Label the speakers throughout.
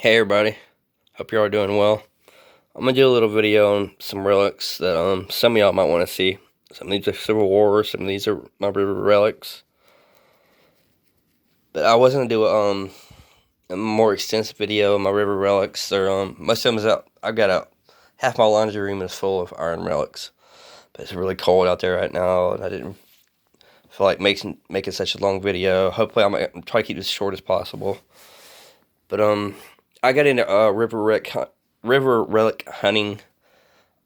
Speaker 1: Hey everybody, hope you're all doing well. I'm gonna do a little video on some relics that some of y'all might want to see. Some of these are Civil War, some of these are my river relics. But I was gonna do a more extensive video on my river relics. They're most of them is out. I've got half my laundry room is full of iron relics. But it's really cold out there right now, and I didn't feel like making such a long video. Hopefully, I'm gonna try to keep this short as possible. But I got into river relic hunting.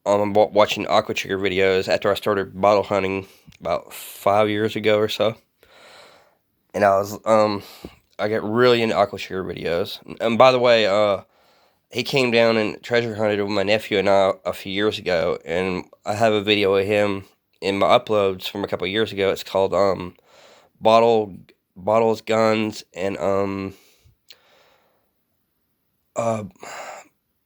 Speaker 1: I'm watching aqua trigger videos after I started bottle hunting about 5 years ago or so, and I got really into aqua trigger videos. And by the way, he came down and treasure hunted with my nephew and I a few years ago, and I have a video of him in my uploads from a couple of years ago. It's called bottles, guns, and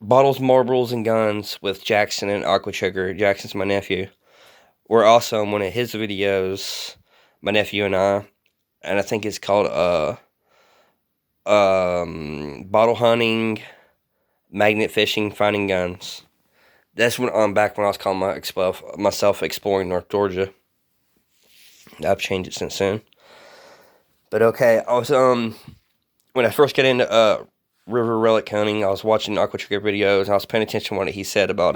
Speaker 1: bottles, marbles, and guns with Jackson and aqua trigger. Jackson's my nephew. We're also in one of his videos, my nephew and I think it's called bottle hunting, magnet fishing, finding guns. That's when back when I was calling myself Exploring North Georgia. I've changed it since then. But okay, I was when I first got into river relic hunting, I was watching aqua trigger videos and I was paying attention to what he said about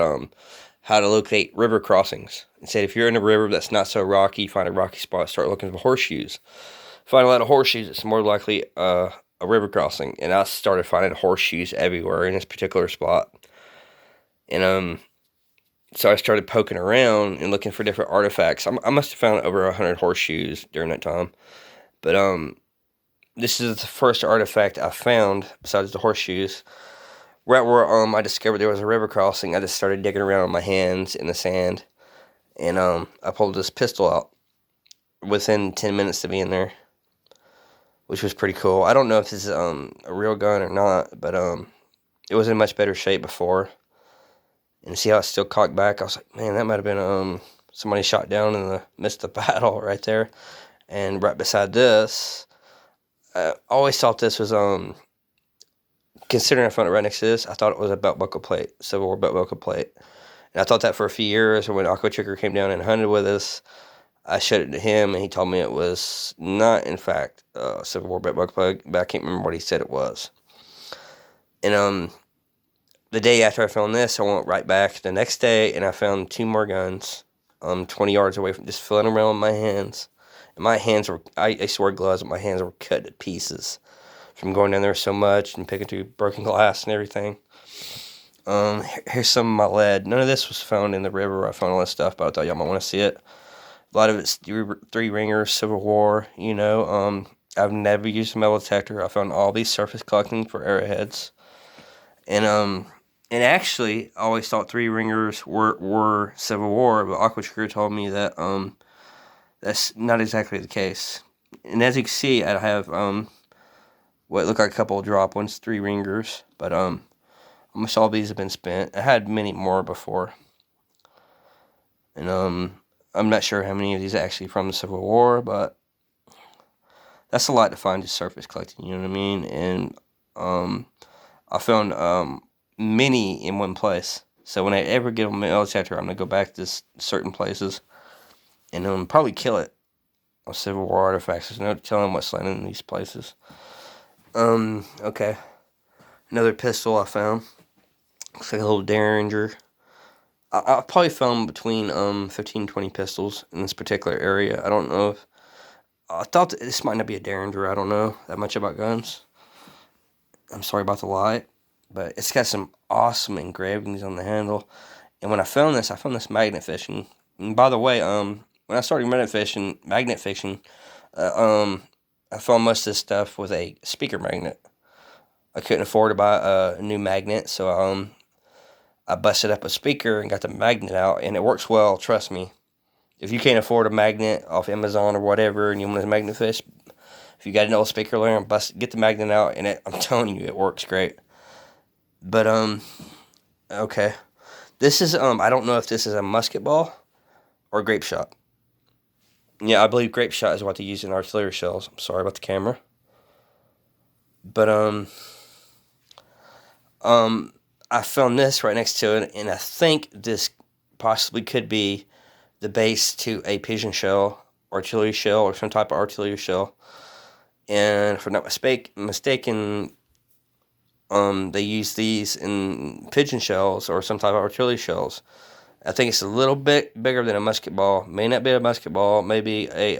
Speaker 1: how to locate river crossings. He said if you're in a river that's not so rocky, find a rocky spot, start looking for horseshoes. Find a lot of horseshoes, it's more likely a river crossing. And I started finding horseshoes everywhere in this particular spot. And so I started poking around and looking for different artifacts. I must have found over 100 horseshoes during that time. But this is the first artifact I found besides the horseshoes. Right where I discovered there was a river crossing, I just started digging around with my hands in the sand, and I pulled this pistol out within 10 minutes of being there, which was pretty cool. I don't know if this is a real gun or not, but it was in much better shape before. And see how it's still cocked back? I was like, man, that might have been somebody shot down in the midst of battle right there. And right beside this, I always thought this was considering I found it right next to this, I thought it was a belt buckle plate, Civil War belt buckle plate. And I thought that for a few years, and when aqua trigger came down and hunted with us, I showed it to him, and he told me it was not, in fact, Civil War belt buckle plate, but I can't remember what he said it was. And the day after I found this, I went right back the next day, and I found 2 more guns, 20 yards away from just filling around with my hands. And my hands were, I used to wear gloves, but my hands were cut to pieces from going down there so much and picking through broken glass and everything. Here's some of my lead. None of this was found in the river. I found all this stuff, but I thought y'all might want to see it. A lot of it's three ringers, Civil War, you know. I've never used a metal detector. I found all these surface collecting for arrowheads. And actually, I always thought 3 ringers were Civil War, but aqua trigger told me that that's not exactly the case. And as you can see, I have what look like a couple of drop ones, 3 ringers, but almost all these have been spent. I had many more before, and I'm not sure how many of these are actually from the Civil War, but that's a lot to find just surface collecting, you know what I mean? And I found many in one place, so when I ever get a metal detector, I'm gonna go back to certain places and probably kill it on Civil War artifacts. There's no telling what's landing in these places. Okay. Another pistol I found. Looks like a little Derringer. I probably found between 15 20 pistols in this particular area. I don't know if I thought that this might not be a Derringer. I don't know that much about guns. I'm sorry about the light, but it's got some awesome engravings on the handle. And when I found this magnet fishing. And by the way, when I started magnet fishing, I found most of this stuff with a speaker magnet. I couldn't afford to buy a new magnet, so I busted up a speaker and got the magnet out, and it works well, trust me. If you can't afford a magnet off Amazon or whatever, and you want to magnet fish, if you got an old speaker there, get the magnet out, and I'm telling you, it works great. But okay, this is I don't know if this is a musket ball or grape shot. Yeah, I believe grape shot is what they use in artillery shells. I'm sorry about the camera. But I found this right next to it, and I think this possibly could be the base to a pigeon shell, artillery shell, or some type of artillery shell. And if I'm not mistaken, they use these in pigeon shells or some type of artillery shells. I think it's a little bit bigger than a musket ball. May not be a musket ball, maybe a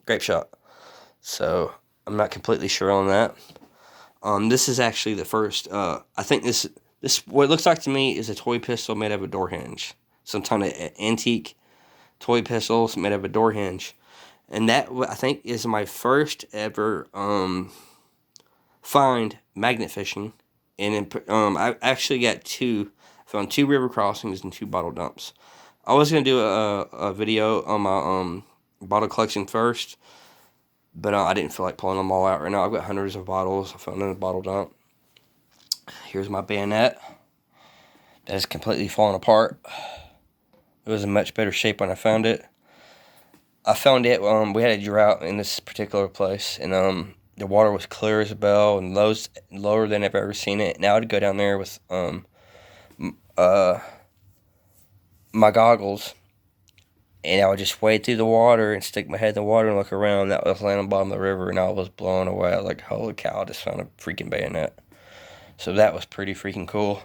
Speaker 1: grape shot. So I'm not completely sure on that. This is actually the first. I think this what it looks like to me is a toy pistol made of a door hinge. Some kind of antique toy pistols made of a door hinge, and that I think is my first ever find magnet fishing. And I actually got two. I found 2 river crossings and 2 bottle dumps. I was gonna do a video on my bottle collection first, but I didn't feel like pulling them all out right now. I've got hundreds of bottles. I found in a bottle dump. Here's my bayonet. That is completely fallen apart. It was in much better shape when I found it. I found it, we had a drought in this particular place, and the water was clear as a bell and lower than I've ever seen it. Now I'd go down there with my goggles, and I would just wade through the water and stick my head in the water and look around. That was laying on the bottom of the river, and I was blown away. I was like, holy cow, I just found a freaking bayonet. So that was pretty freaking cool.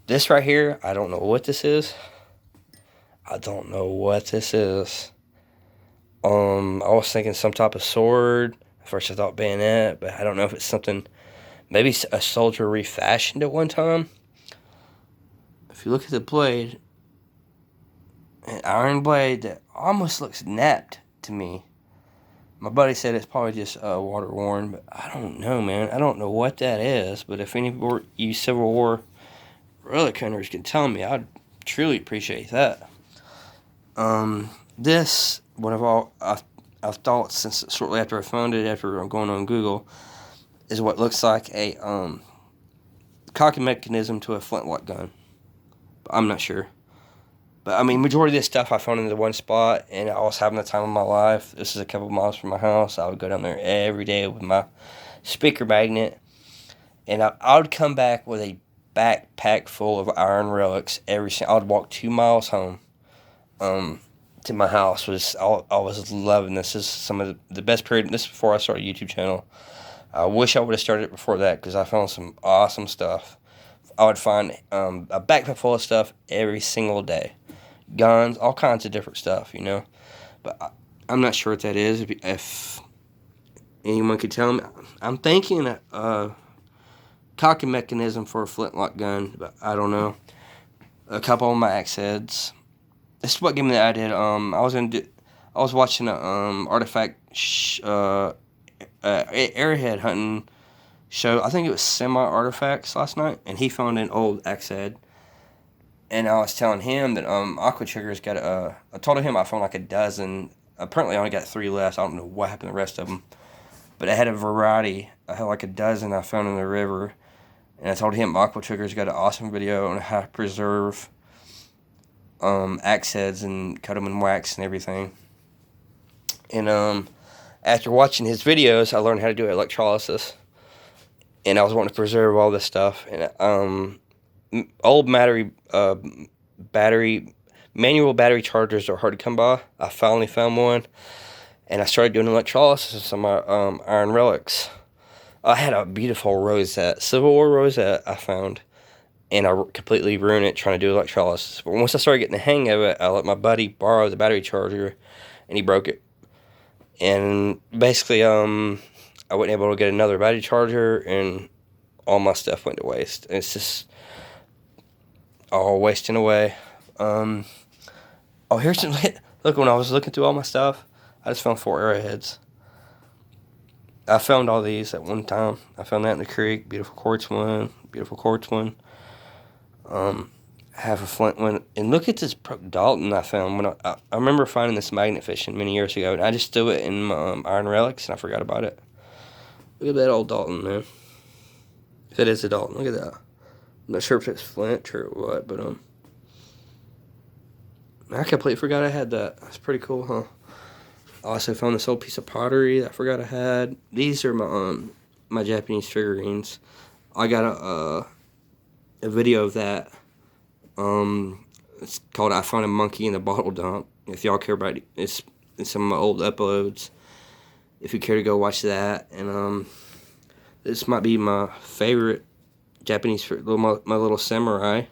Speaker 1: This right here, I don't know what this is. I don't know what this is. I was thinking some type of sword. At first I thought bayonet, but I don't know if it's something, maybe a soldier refashioned at one time. If you look at the blade, an iron blade that almost looks napped to me. My buddy said it's probably just water worn, but I don't know, man. I don't know what that is, but if any of you Civil War relic hunters can tell me, I'd truly appreciate that. This, what I've thought since shortly after I found it, after I'm going on Google, is what looks like a cocking mechanism to a flintlock gun. But I'm not sure. But I mean, majority of this stuff I found in the one spot, and I was having the time of my life. This is a couple miles from my house. I would go down there every day with my speaker magnet, and I would come back with a backpack full of iron relics I would walk 2 miles home. To my house. I was loving this. This is some of the best period. This is before I started a YouTube channel. I wish I would have started it before that, because I found some awesome stuff. I would find a backpack full of stuff every single day. Guns, all kinds of different stuff, you know. But I'm not sure what that is. If anyone could tell me. I'm thinking a cocking mechanism for a flintlock gun, but I don't know. A couple of my axe heads. This is what gave me the idea. I was watching a artifact airhead hunting show. I think it was Semi Artifacts last night, and he found an old axe head. And I was telling him that Aqua Trigger's got I told him I found like a dozen. Apparently, I only got 3 left. I don't know what happened to the rest of them, but I had a variety. I had like a dozen I found in the river, and I told him Aqua Trigger's got an awesome video on how to preserve axe heads and cut them in wax and everything. And after watching his videos, I learned how to do electrolysis, and I was wanting to preserve all this stuff. And old manual battery chargers are hard to come by. I finally found one, and I started doing electrolysis on my iron relics. I had a beautiful rosette, Civil War rosette I found, and I completely ruined it trying to do electrolysis. But once I started getting the hang of it, I let my buddy borrow the battery charger, and he broke it. And basically, I wasn't able to get another battery charger, and all my stuff went to waste. And it's just all wasting away. Here's some. Look, when I was looking through all my stuff, I just found 4 arrowheads. I found all these at one time. I found that in the creek. Beautiful quartz one. Beautiful quartz one. Have a flint one, and look at this Dalton I found when I remember finding this magnet fishing many years ago, and I just threw it in my iron relics, and I forgot about it. Look at that old Dalton, man. If it is a Dalton, look at that. I'm not sure if it's flint or what, but I completely forgot I had that. That's pretty cool, huh? I also found this old piece of pottery that I forgot I had. These are my Japanese figurines. I got a video of that. It's called "I Found a Monkey in the Bottle Dump." If y'all care about it, it's some of my old uploads. If you care to go watch that, and this might be my favorite Japanese, my little samurai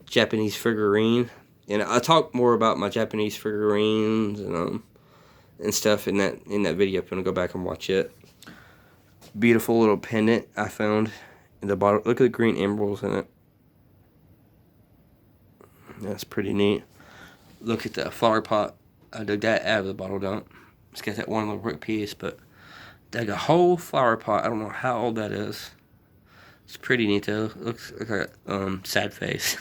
Speaker 1: Japanese figurine. And I talk more about my Japanese figurines and stuff in that video. If you want to go back and watch it. Beautiful little pendant I found in the bottom. Look at the green emeralds in it. That's pretty neat. Look at that flower pot. I dug that out of the bottle dump. It's got that one little brick piece, but dug a whole flower pot. I don't know how old that is. It's pretty neat though. Looks like a sad face.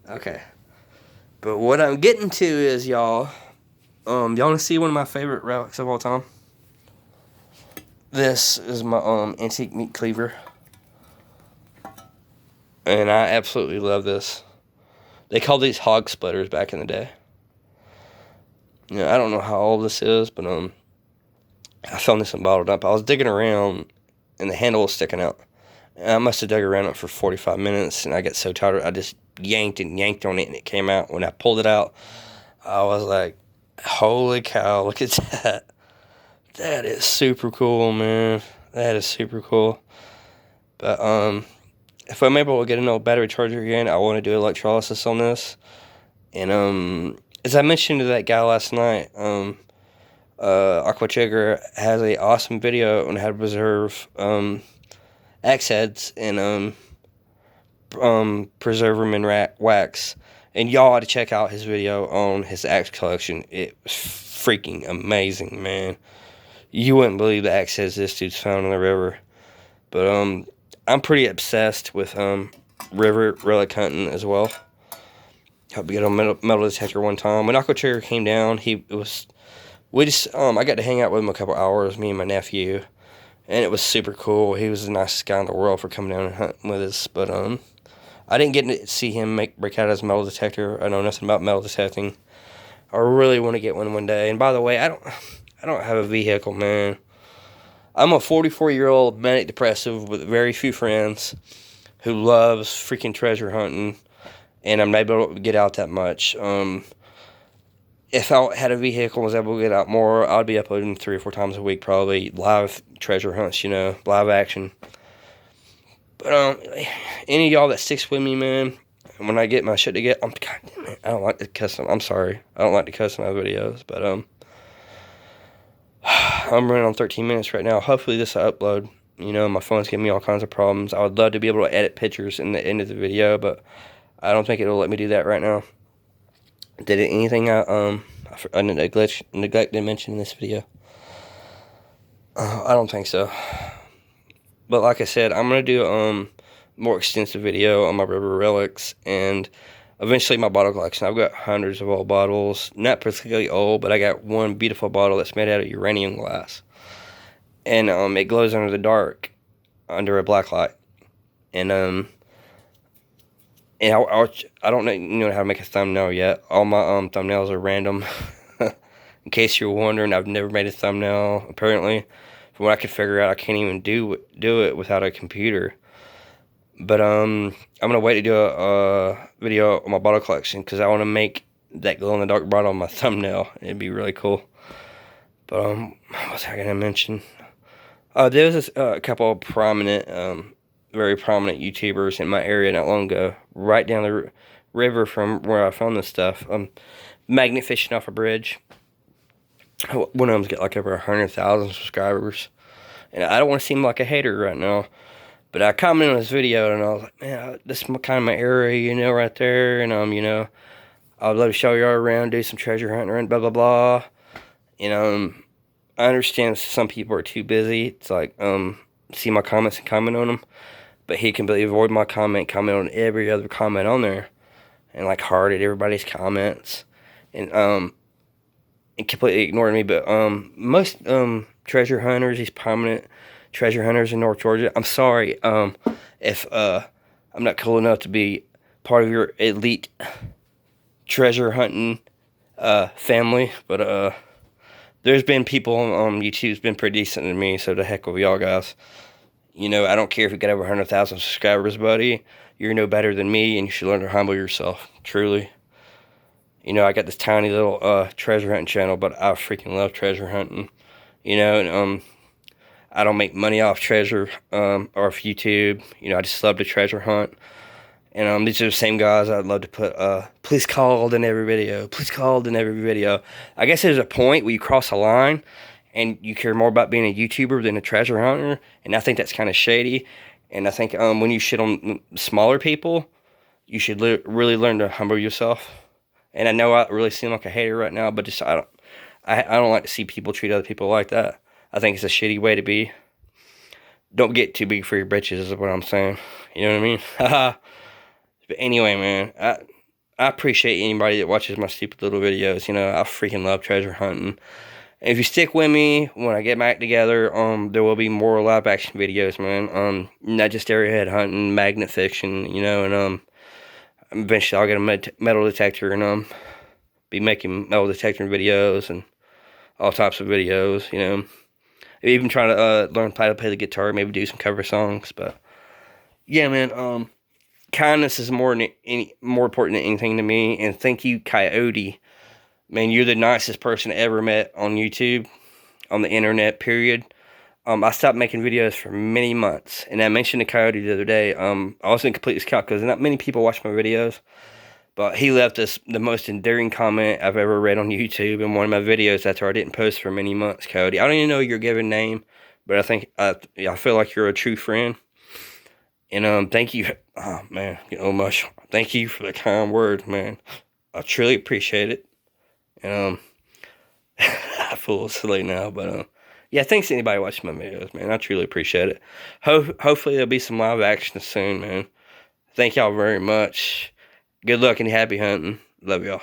Speaker 1: Okay. But what I'm getting to is y'all want to see one of my favorite relics of all time? This is my antique meat cleaver. And I absolutely love this. They called these hog splitters back in the day. You know, I don't know how old this is, but I found this in bottled up. I was digging around, and the handle was sticking out. And I must have dug around it for 45 minutes, and I got so tired, I just yanked on it, and it came out. When I pulled it out, I was like, holy cow, look at that. That is super cool, man. That is super cool. But, if I'm able to get an old battery charger again, I want to do electrolysis on this. And, as I mentioned to that guy last night, Aqua Chigger has a awesome video on how to preserve, axe heads and, preserve them in wax. And y'all ought to check out his video on his axe collection. It was freaking amazing, man. You wouldn't believe the axe heads this dude's found in the river. But, I'm pretty obsessed with, river relic hunting as well. Helped me get on metal detector one time. When Aqua Chigger came down, I got to hang out with him a couple hours, me and my nephew. And it was super cool. He was the nicest guy in the world for coming down and hunting with us. But, I didn't get to see him break out his metal detector. I know nothing about metal detecting. I really want to get one day. And by the way, I don't have a vehicle, man. I'm a 44-year-old manic depressive with very few friends who loves freaking treasure hunting, and I'm not able to get out that much. If I had a vehicle and was able to get out more, I'd be uploading 3 or 4 times a week, probably live treasure hunts, live action. But any of y'all that sticks with me, man, when I get my shit together, God damn it, I don't like to custom. I'm sorry, I don't like to customize videos, but I'm running on 13 minutes right now. Hopefully this will upload. My phone's giving me all kinds of problems. I would love to be able to edit pictures in the end of the video, but I don't think it'll let me do that right now. Did it anything I neglected to mention in this video? I don't think so. But like I said, I'm going to do a more extensive video on my river relics and eventually my bottle collection. I've got hundreds of old bottles. Not particularly old, but I got one beautiful bottle that's made out of uranium glass. And it glows under the dark, under a black light. And I don't know how to make a thumbnail yet. All my thumbnails are random. In case you're wondering, I've never made a thumbnail. Apparently, from what I can figure out, I can't even do it without a computer. But I'm gonna wait to do a video on my bottle collection because I want to make that glow in the dark bottle on my thumbnail. It'd be really cool. But what was I gonna mention? There's a couple of prominent, very prominent YouTubers in my area not long ago, right down the river from where I found this stuff. Magnet fishing off a bridge. One of them's got like over 100,000 subscribers, and I don't want to seem like a hater right now, but I commented on this video and I was like, man, this is kind of my area, right there, and I'd love to show y'all around, do some treasure hunting, and blah blah blah. I understand some people are too busy to like see my comments and comment on them, but he completely avoid my comment on every other comment on there, and like hearted everybody's comments, and completely ignored me. But most treasure hunters, these prominent treasure hunters in North Georgia, I'm sorry if I'm not cool enough to be part of your elite treasure hunting family, but there's been people on YouTube who's been pretty decent to me, so the heck with y'all guys. You know, I don't care if you got over 100,000 subscribers, buddy. You're no better than me, and you should learn to humble yourself, truly. You know, I got this tiny little treasure hunting channel, but I freaking love treasure hunting. You know, and I don't make money off treasure or off YouTube. You know, I just love to treasure hunt. And these are the same guys I'd love to put please called in every video. Please called in every video. I guess there's a point where you cross a line and you care more about being a YouTuber than a treasure hunter. And I think that's kind of shady. And I think when you shit on smaller people, you should really learn to humble yourself. And I know I really seem like a hater right now, but just I don't like to see people treat other people like that. I think it's a shitty way to be. Don't get too big for your britches is what I'm saying. You know what I mean? Haha. But anyway, man, I appreciate anybody that watches my stupid little videos. You know, I freaking love treasure hunting. And if you stick with me when I get back together, there will be more live action videos, man. Not just area head hunting, magnet fishing, you know, and eventually I'll get a metal detector and be making metal detector videos and all types of videos, you know. Even trying to learn how to play the guitar, maybe do some cover songs, but yeah, man. Kindness is more important than anything to me. And thank you, Coyote. Man, you're the nicest person I ever met on YouTube, on the internet, period. I stopped making videos for many months. And I mentioned to Coyote the other day, I was going to complete this count because not many people watch my videos. But he left us the most endearing comment I've ever read on YouTube in one of my videos after I didn't post for many months, Coyote. I don't even know your given name, but I think I feel like you're a true friend. And thank you. Oh man, getting emotional. Thank you for the kind words, man. I truly appreciate it. And I feel silly now, but yeah. Thanks to anybody watching my videos, man. I truly appreciate it. Hopefully there'll be some live action soon, man. Thank y'all very much. Good luck and happy hunting. Love y'all.